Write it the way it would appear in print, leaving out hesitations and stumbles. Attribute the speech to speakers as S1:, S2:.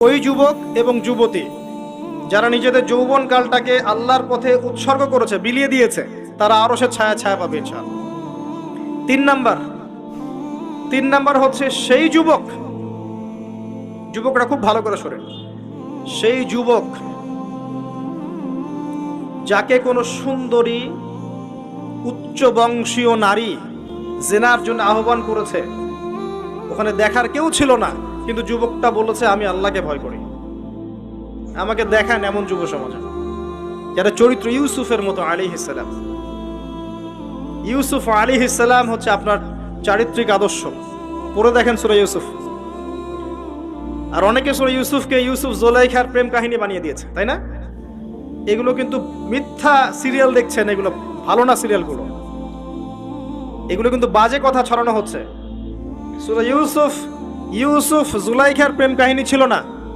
S1: ওই যুবক এবং যুবতী যারা নিজেদের যৌবনকালটাকে আল্লাহর পথে উৎসর্গ করেছে, বিলিয়ে দিয়েছে, তারা আরশের ছায়া ছায়া পাবে ইনশাআল্লাহ। তিন নাম্বার হচ্ছে সেই যুবকরা খুব ভালো করে শোনেন, সেই যুবক যাকে কোনো সুন্দরী উচ্চ বংশীয় নারী জেনার জন্য আহ্বান করেছে, ওখানে দেখার কেউ ছিল না, কিন্তু যুবকটা বলেছে আমি আল্লাহকে ভয় করি, আমাকে দেখান। এমন যুব সমাজে যারা চরিত্র ইউসুফের মতো আলাইহিস সালাম। ইউসুফ আলাইহিস সালাম হচ্ছে আপনার চারিত্রিক আদর্শ। পড়ে দেখেন সূরা ইউসুফ। আর অনেকে সূরা ইউসুফকে ইউসুফ জুলাইখার প্রেম কাহিনী বানিয়ে দিয়েছে, তাই না? এগুলো কিন্তু মিথ্যা সিরিয়াল দেখছেন, এগুলো ভালো না সিরিয়ালগুলো, এগুলো কিন্তু বাজে কথা ছড়ানো হচ্ছে। সূরা ইউসুফ জুলাইখার প্রেম কাহিনী ছিল না।